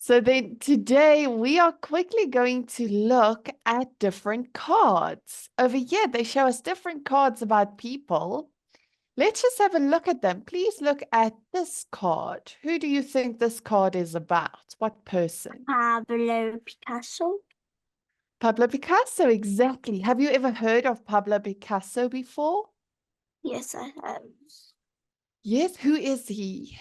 So then today we are quickly going to look at different cards. Over here, they show us different cards about people. Let's just have a look at them. Please look at this card. Who do you think this card is about? What person? Pablo Picasso. Pablo Picasso, exactly. Have you ever heard of Pablo Picasso before? Yes, I have. Yes, who is he?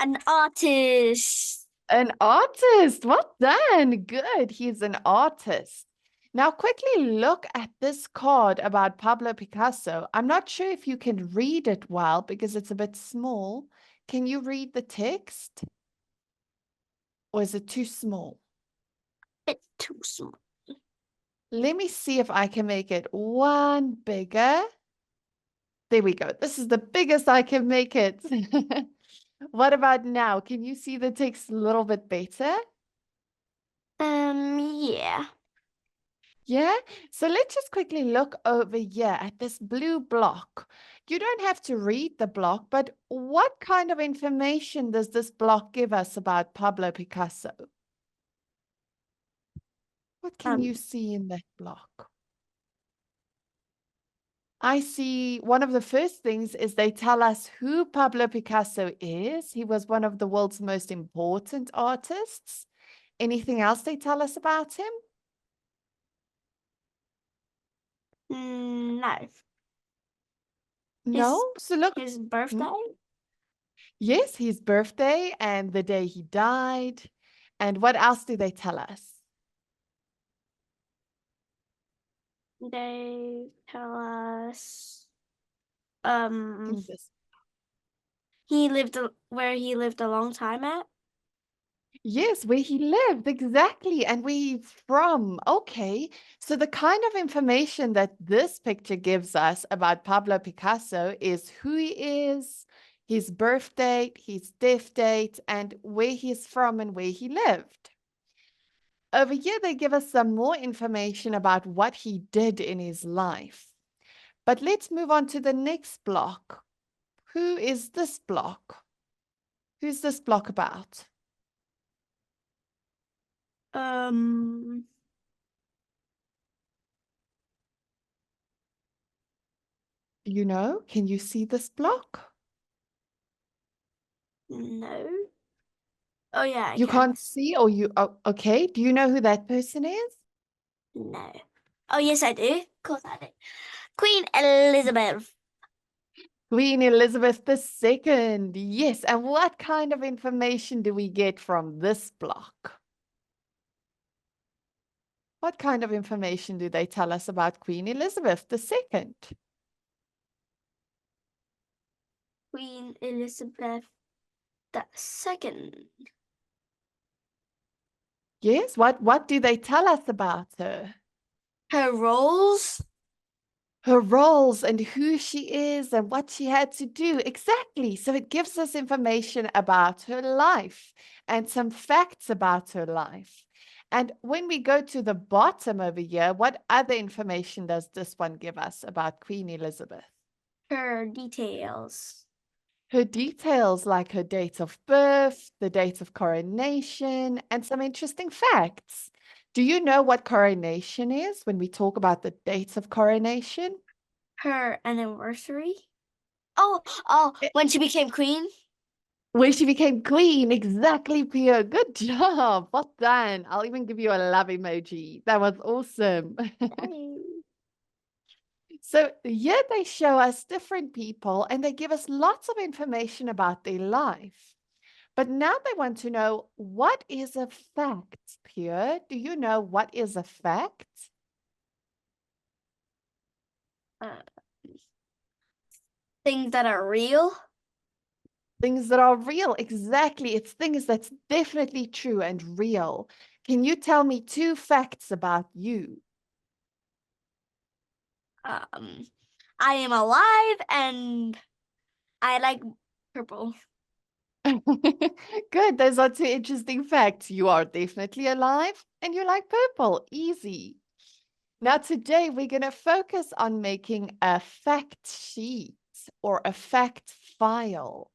An artist. An artist. Well done. Good. He's an artist. Now, quickly look at this card about Pablo Picasso. I'm not sure if you can read it well because it's a bit small. Can you read the text? Or is it too small? Bit too small. Let me see if I can make it one bigger. There we go. This is the biggest I can make it. What about now? Can you see the text a little bit better? Yeah. Yeah, so let's just quickly look over here at this blue block. You don't have to read the block, but what kind of information does this block give us about Pablo Picasso? What can you see in that block? I see one of the first things is they tell us who Pablo Picasso is. He was one of the world's most important artists. Anything else they tell us about him? No. No? So look. His birthday? Yes, his birthday and the day he died. And what else do they tell us? They tell us In this. where he lived a long time at. Yes, where he lived, exactly, and where he's from. Okay, so the kind of information that this picture gives us about Pablo Picasso is who he is, his birth date, his death date, and where he's from and where he lived. Over here, they give us some more information about what he did in his life. But let's move on to the next block. Who is this block? Who's this block about? You know, can you see this block? No. Oh yeah, You can't see, or okay. Do you know who that person is? No. Oh yes, I do. Of course I do. Queen Elizabeth. Queen Elizabeth II. Yes, and what kind of information do we get from this block? What kind of information do they tell us about Queen Elizabeth II? Queen Elizabeth II. Yes, what do they tell us about her? Her roles. Her roles and who she is and what she had to do. Exactly. So it gives us information about her life and some facts about her life. And when we go to the bottom over here, what other information does this one give us about Queen Elizabeth? Her details. Her details, like her date of birth, the date of coronation, and some interesting facts. Do you know what coronation is when we talk about the dates of coronation? Her anniversary. Oh, when she became queen. When she became queen, exactly, Pia. Good job. Well done. I'll even give you a love emoji. That was awesome. So here they show us different people and they give us lots of information about their life. But now they want to know, what is a fact, Pia? Do you know what is a fact? Things that are real. Things that are real. Exactly. It's things that's definitely true and real. Can you tell me 2 facts about you? I am alive and I like purple. Good. Those are 2 interesting facts. You are definitely alive and you like purple. Easy. Now, today we're going to focus on making a fact sheet or a fact file.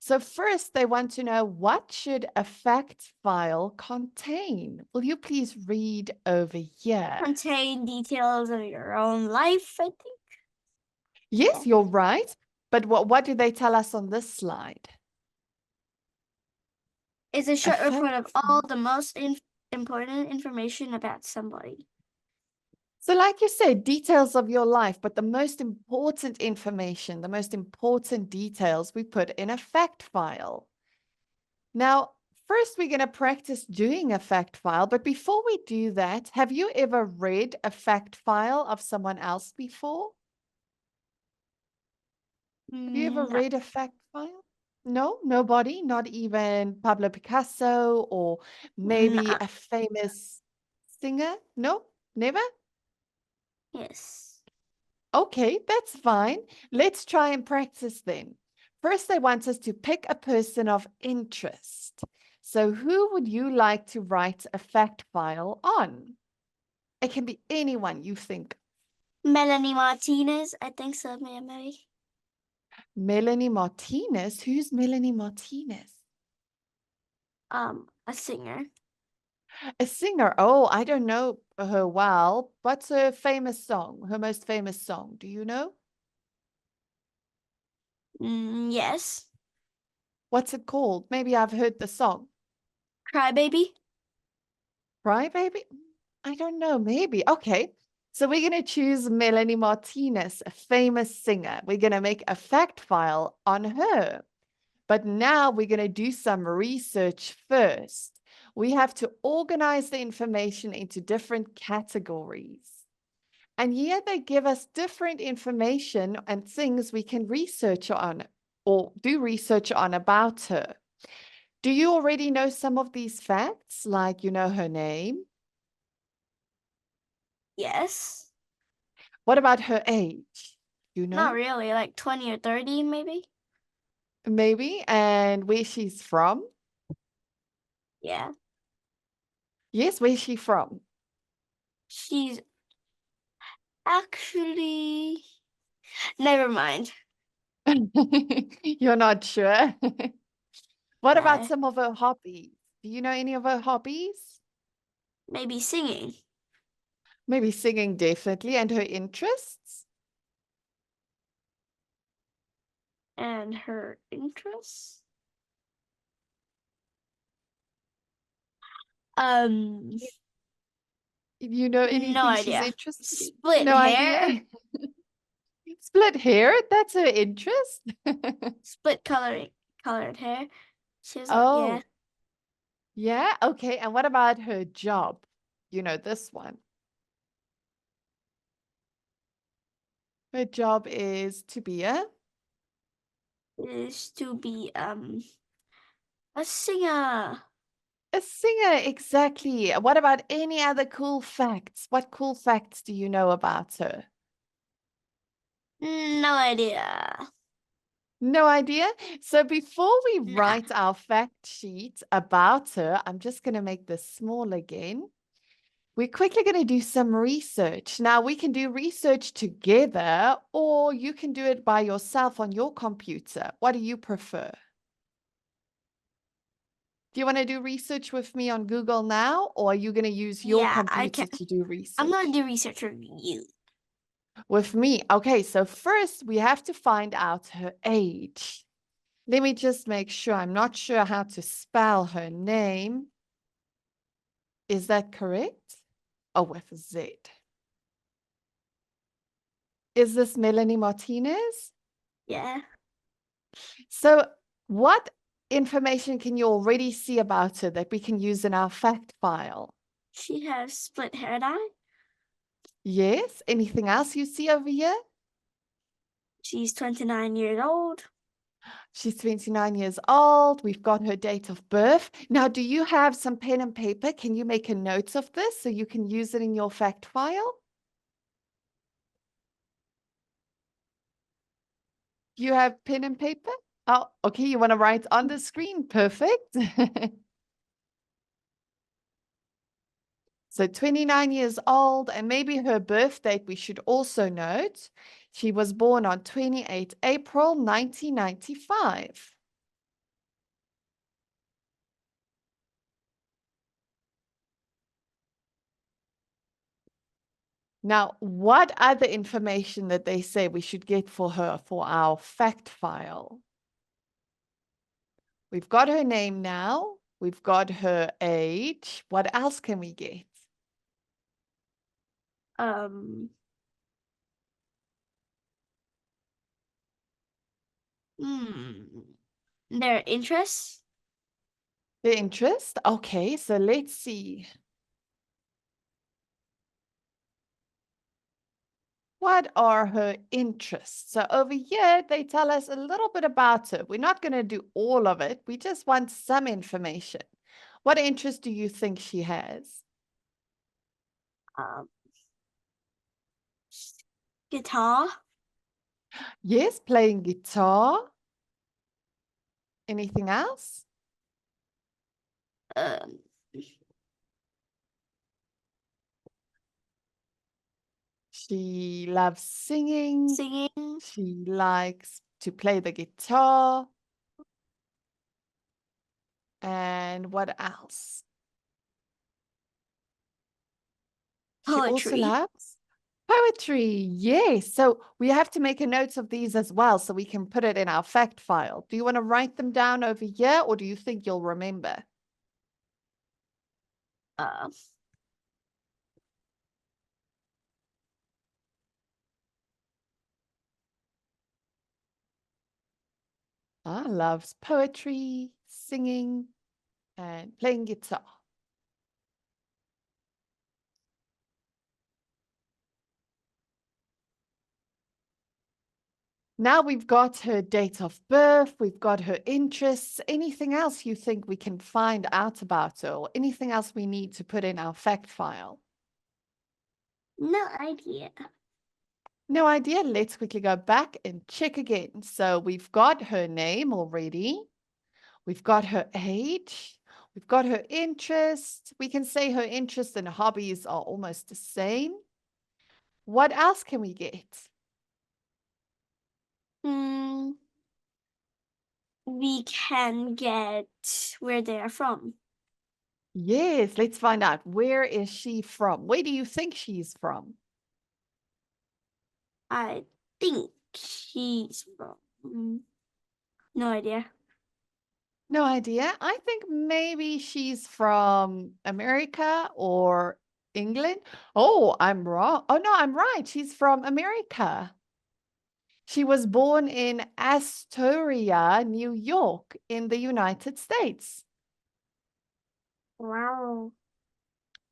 So first, they want to know, what should a fact file contain? Will you please read over here? Contain details of your own life, I think. Yes, you're right. But what do they tell us on this slide? It's a short fact report of all the most important information about somebody. So like you said, details of your life, but the most important information, the most important details we put in a fact file. Now, first we're going to practice doing a fact file, but before we do that, have you ever read a fact file of someone else before? Have you ever No. read a fact file? No, nobody, not even Pablo Picasso or maybe a famous singer? No, never? Yes. Okay, that's fine. Let's try and practice then. First, they want us to pick a person of interest. So who would you like to write a fact file on? It can be anyone you think. Melanie Martinez, I think so, maybe. Melanie Martinez? Who's Melanie Martinez? A singer. A singer. Oh, I don't know her well. What's her famous song? Her most famous song? Do you know? Yes. What's it called? Maybe I've heard the song. Crybaby. Crybaby? I don't know. Maybe. Okay. So we're going to choose Melanie Martinez, a famous singer. We're going to make a fact file on her. But now we're going to do some research first. We have to organize the information into different categories. And here they give us different information and things we can research on or do research on about her. Do you already know some of these facts? Like, you know her name? Yes. What about her age? You know? Not really, like 20 or 30, maybe. Maybe. And where she's from? Yeah. Yes, where's she from? She's actually, never mind. You're not sure? What about No. some of her hobbies? Do you know any of her hobbies? Maybe singing. Maybe singing, definitely. And her interests? And her interests? You know No anything she's idea. interested in? Split No hair. idea. Split hair? That's her interest? Split colored hair. She was Oh, yeah. yeah. Okay. And what about her job? You know, this one. Her job is to be Is to be a singer. a singer, exactly. What about any other cool facts? What cool facts do you know about her? No idea. No idea? So before we Nah. write our fact sheet about her, I'm just going to make this small again. We're quickly going to do some research. Now, we can do research together, or you can do it by yourself on your computer. What do you prefer? Do you want to do research with me on Google now, or are you going to use your Yeah, I computer can. to do research? I'm gonna do research with you. With me. Okay, so first we have to find out her age. Let me just make sure. I'm not sure how to spell her name. Is that correct? Oh, with a Z. Is this Melanie Martinez? Yeah. So what information can you already see about her that we can use in our fact file? She has split hair dye. Yes. Anything else you see over here? She's 29 years old. She's 29 years old. We've got her date of birth. Now, do you have some pen and paper? Can you make a note of this so you can use it in your fact file? You have pen and paper? Oh, okay. You want to write on the screen? Perfect. So 29 years old, and maybe her birth date we should also note. She was born on 28 April 1995. Now, what other information that they say we should get for her for our fact file? We've got her name now. We've got her age. What else can we get? Their interests. The interest? Okay, so let's see. What are her interests? So over here, they tell us a little bit about her. We're not going to do all of it. We just want some information. What interest do you think she has? Guitar. Yes, playing guitar. Anything else? She loves singing. Singing. She likes to play the guitar. And what else? She also Poetry. loves poetry. Yes. So we have to make a note of these as well so we can put it in our fact file. Do you want to write them down over here or do you think you'll remember? Loves poetry, singing, and playing guitar. Now we've got her date of birth, we've got her interests. Anything else you think we can find out about her or anything else we need to put in our fact file? No idea. No idea. Let's quickly go back and check again. So we've got her name already. We've got her age. We've got her interests. We can say her interests and hobbies are almost the same. What else can we get? We can get where they are from. Yes, let's find out. Where is she from? Where do you think she's from? I think she's from. No idea. No idea. I think maybe she's from America or England. Oh, I'm wrong. Oh, no, I'm right. She's from America. She was born in Astoria, New York, in the United States. Wow.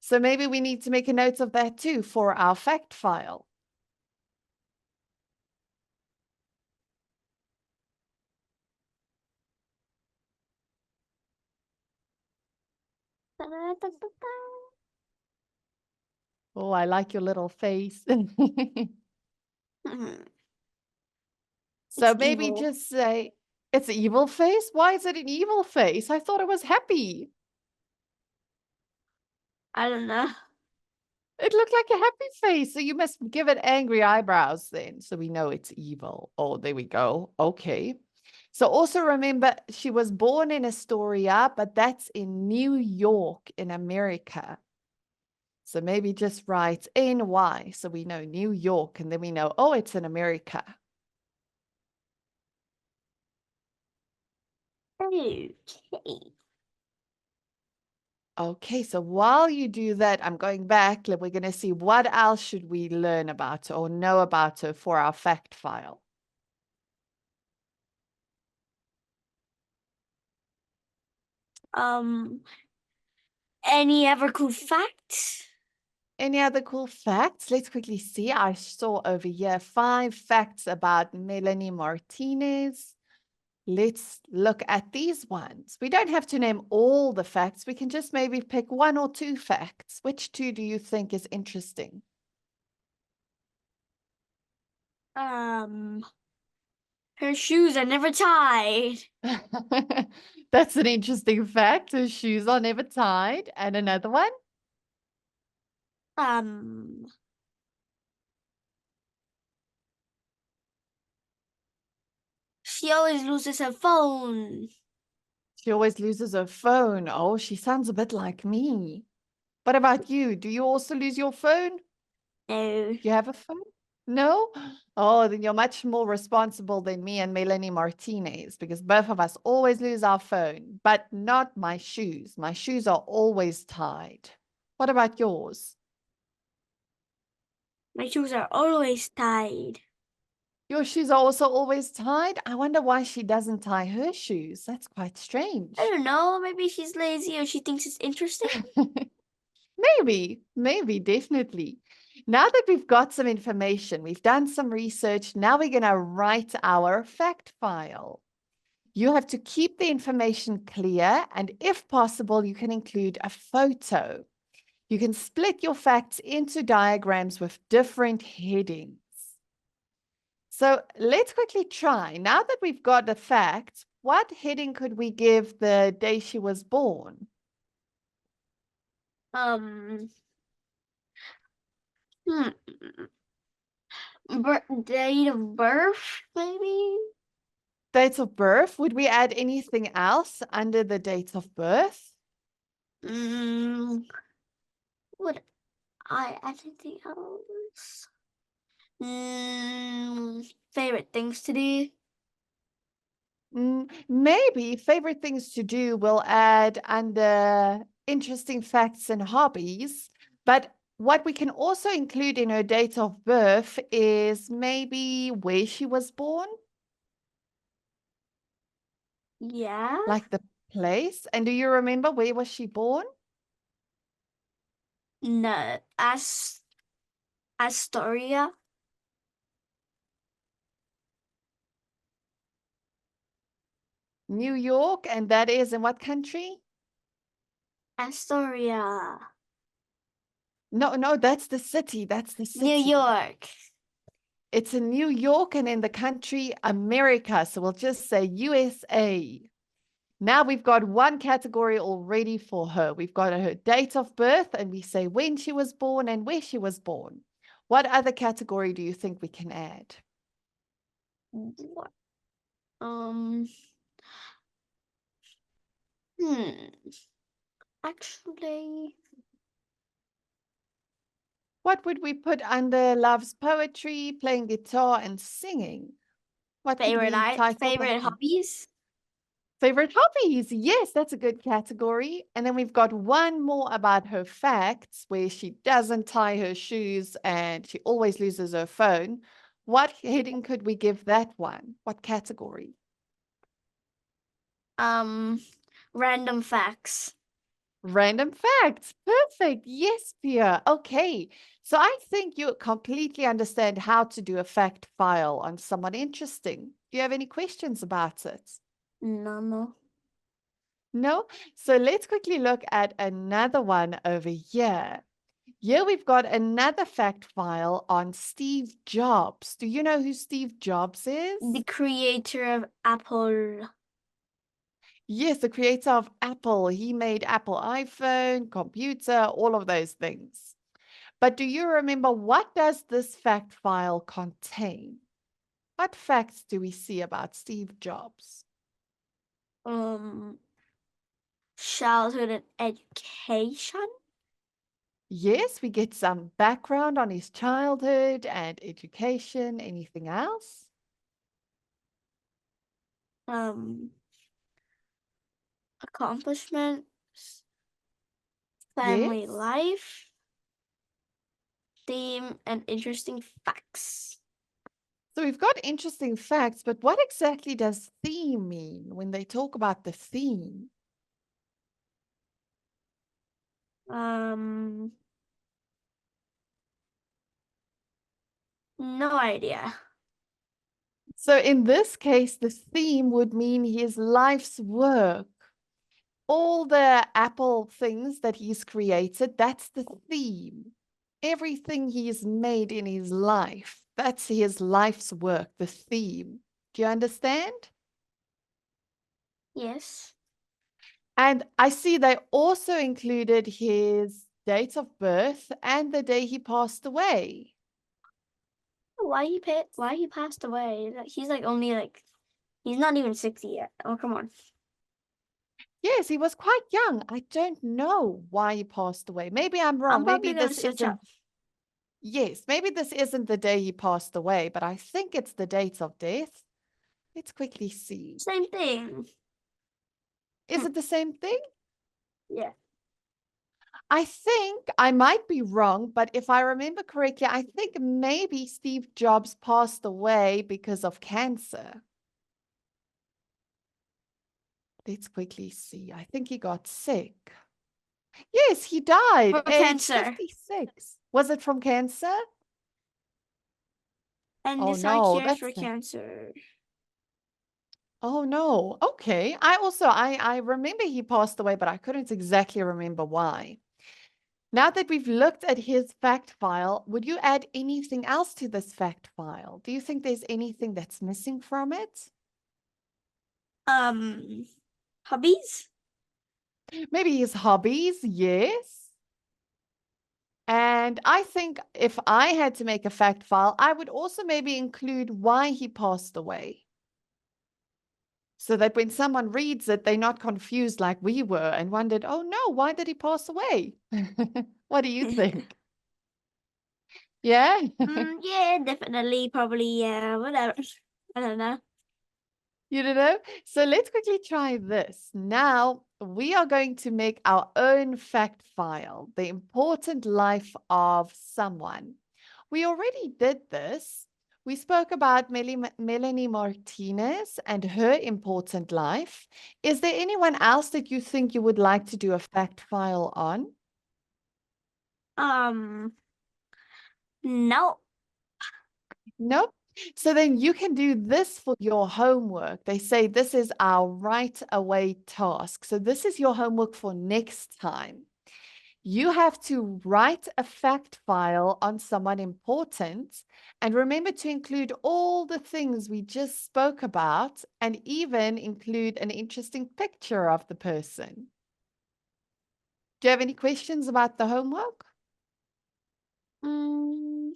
So maybe we need to make a note of that too for our fact file. Oh, I like your little face. So It's maybe evil. just say, it's an evil face? Why is it an evil face? I thought it was happy. I don't know. It looked like a happy face. So you must give it angry eyebrows then. So we know it's evil. Oh, there we go. Okay. So also remember, she was born in Astoria, but that's in New York in America. So maybe just write NY. So we know New York and then we know, oh, it's in America. Okay. Okay, so while you do that, I'm going back. We're going to see what else should we learn about her or know about her for our fact file. Any other cool facts? Any other cool facts? Let's quickly see. I saw over here 5 facts about Melanie Martinez. Let's look at these ones. We don't have to name all the facts. We can just maybe pick 1 or 2 facts. Which 2 do you think is interesting? Her shoes are never tied. That's an interesting fact. Her shoes are never tied. And another one? She always loses her phone. She always loses her phone. Oh, she sounds a bit like me. What about you? Do you also lose your phone? No. Do you have a phone? No? Oh, then you're much more responsible than me and Melanie Martinez because both of us always lose our phone, but not my shoes. My shoes are always tied. What about yours? My shoes are always tied. Your shoes are also always tied? I wonder why she doesn't tie her shoes. That's quite strange. I don't know. Maybe she's lazy or she thinks it's interesting. Maybe, definitely. Now that we've got some information, we've done some research, now we're going to write our fact file. You have to keep the information clear, and if possible, you can include a photo. You can split your facts into diagrams with different headings. So let's quickly try. Now that we've got the facts, what heading could we give the day she was born? Date of birth, maybe? Dates of birth. Would we add anything else under the dates of birth? Would I add anything else? Favorite things to do? Maybe favorite things to do we'll add under interesting facts and hobbies. But what we can also include in her date of birth is maybe where she was born, Yeah. like the place. And do you remember where was she born? No. Astoria. New York, and that is in what country? Astoria. No, that's the city. That's the city. New York. It's in New York and in the country America. So we'll just say USA. Now we've got one category already for her. We've got her date of birth and we say when she was born and where she was born. What other category do you think we can add? What? Actually, What would we put under loves poetry, playing guitar and singing? What could we title favorite hobbies? Favorite hobbies. Yes, that's a good category. And then we've got one more about her facts where she doesn't tie her shoes and she always loses her phone. What heading could we give that one? What category? Random facts. Random facts. Perfect. Yes, Pia. Okay. So I think you completely understand how to do a fact file on someone interesting. Do you have any questions about it? No. No? So let's quickly look at another one over here. Here we've got another fact file on Steve Jobs. Do you know who Steve Jobs is? The creator of Apple. Yes, the creator of Apple. He made Apple iPhone, computer, all of those things. But do you remember what does this fact file contain? What facts do we see about Steve Jobs? Childhood and education. Yes, we get some background on his childhood and education. Anything else? Accomplishments, family Yes. life, theme, and interesting facts. So we've got interesting facts, but what exactly does theme mean when they talk about the theme? No idea. So in this case, the theme would mean his life's work. All the Apple things that he's created, that's the theme. Everything he's made in his life, that's his life's work, the theme. Do you understand? Yes. And I see they also included his date of birth and the day he passed away. Why he passed away? He's he's not even 60 yet. Oh, come on. Yes, he was quite young. I don't know why he passed away. Maybe I'm wrong. I'm probably Maybe gonna this search isn't. up. Yes, maybe this isn't the day he passed away, but I think it's the date of death. Let's quickly see. Same thing. Is it the same thing? Yeah. I think I might be wrong, but if I remember correctly, I think maybe Steve Jobs passed away because of cancer. Let's quickly see. I think he got sick. Yes, he died From age cancer. 56. Was it from cancer? And Oh decide no, cures that's for cancer. Oh no. Okay. I remember he passed away, but I couldn't exactly remember why. Now that we've looked at his fact file, would you add anything else to this fact file? Do you think there's anything that's missing from it? Hobbies? Maybe his hobbies, yes. And I think if I had to make a fact file, I would also maybe include why he passed away. So that when someone reads it, they're not confused like we were and wondered, oh no, why did he pass away? What do you think? Yeah? Yeah, definitely, probably, yeah, whatever. I don't know. You don't know? So let's quickly try this. Now we are going to make our own fact file, the important life of someone. We already did this. We spoke about Melanie Martinez and her important life. Is there anyone else that you think you would like to do a fact file on? No. Nope. So then you can do this for your homework. They say this is our right away task. So this is your homework for next time. You have to write a fact file on someone important and remember to include all the things we just spoke about and even include an interesting picture of the person. Do you have any questions about the homework? No.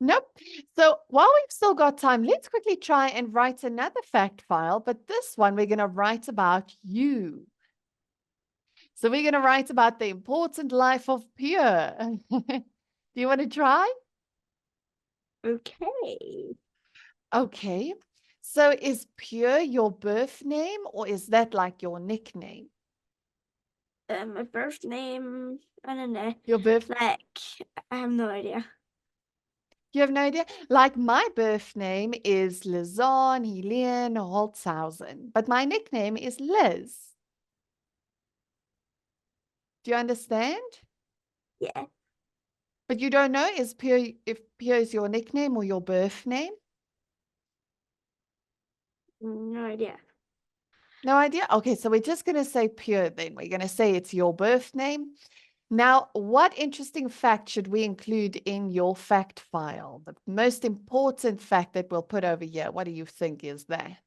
Nope. So while we've still got time, let's quickly try and write another fact file, but this one we're going to write about you. So we're going to write about the important life of Pure. Do you want to try? Okay. Okay. So is Pure your birth name or is that like your nickname? My birth name, I don't know. Your birth Like, I have no idea. You have no idea? Like my birth name is Lizanne Helene Holtzhausen, but my nickname is Liz. Do you understand? Yeah. But you don't know if Pure is your nickname or your birth name? No idea. No idea? Okay, so we're just going to say Pure then. We're going to say it's your birth name. Now, what interesting fact should we include in your fact file? The most important fact that we'll put over here. What do you think is that?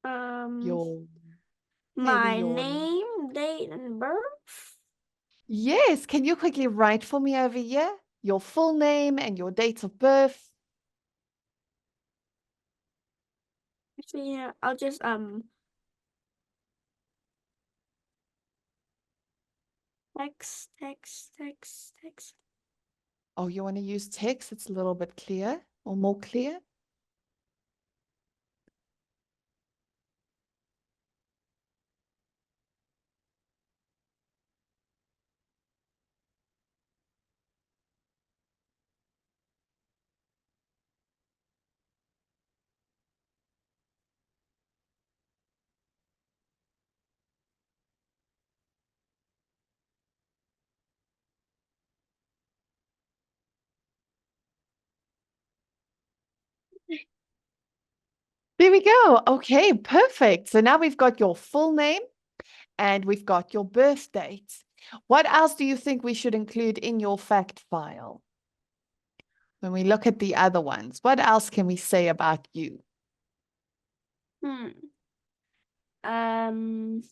Your maybe My your name, date, and birth. Yes, can you quickly write for me over here? Your full name and your date of birth. Actually, yeah, I'll just text. Oh, you want to use text? It's a little bit clear or more clear. There we go. Okay, perfect. So now we've got your full name and we've got your birth date. What else do you think we should include in your fact file? When we look at the other ones, what else can we say about you? Um,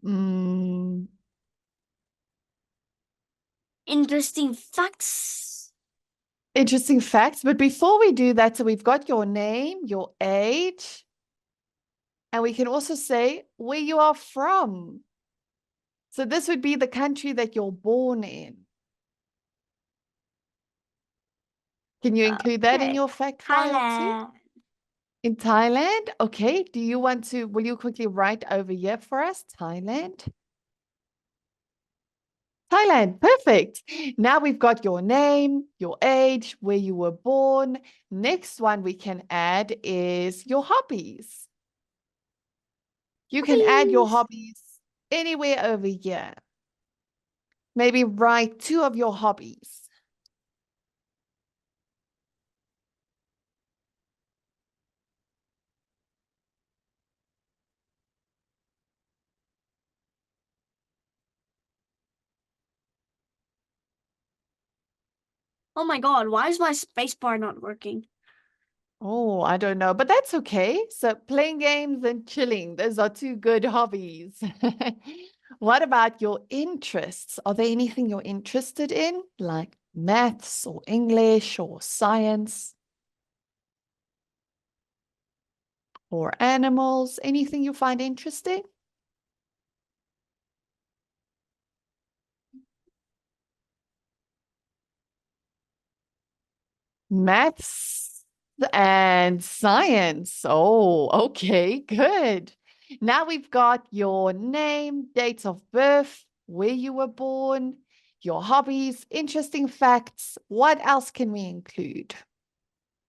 Mm, Interesting facts. Interesting facts. But before we do that, so we've got your name, your age, and we can also say where you are from. So this would be the country that you're born in. Can you include that in Okay. your fact file too? Thailand. In Thailand? Okay. Will you quickly write over here for us? Thailand. Thailand, perfect. Now we've got your name, your age, where you were born. Next one we can add is your hobbies. You can add your hobbies anywhere over here. Maybe write 2 of your hobbies. Oh my God, why is my spacebar not working? Oh, I don't know, but that's okay. So playing games and chilling, those are 2 good hobbies. What about your interests? Are there anything you're interested in, like maths or English or science or animals? Anything you find interesting? Maths and science. Oh, okay, good. Now we've got your name, dates of birth, where you were born, your hobbies, interesting facts. What else can we include?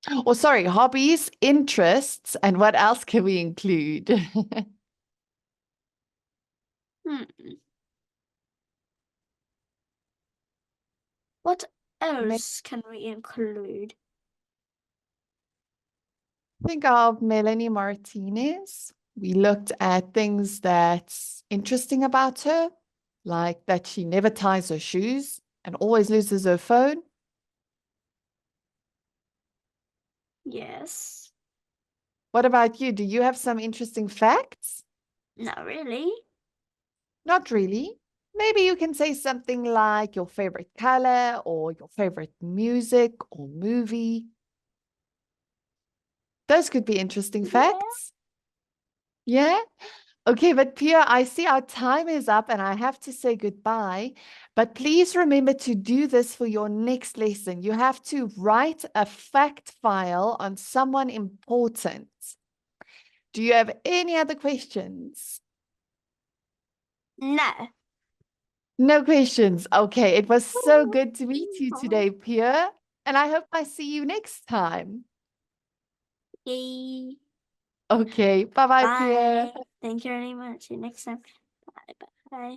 Oh, sorry, hobbies, interests, and what else can we include? What else can we include? Think of Melanie Martinez. We looked at things that's interesting about her, like that she never ties her shoes and always loses her phone. Yes. What about you? Do you have some interesting facts? Not really. Not really. Maybe you can say something like your favorite color or your favorite music or movie. Those could be interesting facts. Yeah? Okay, but Pia, I see our time is up and I have to say goodbye. But please remember to do this for your next lesson. You have to write a fact file on someone important. Do you have any other questions? No. No questions. Okay, it was so good to meet you today, Pia. And I hope I see you next time. Yay. Okay, bye-bye, Pia. Bye. Thank you very much. See you next time. Bye. Bye.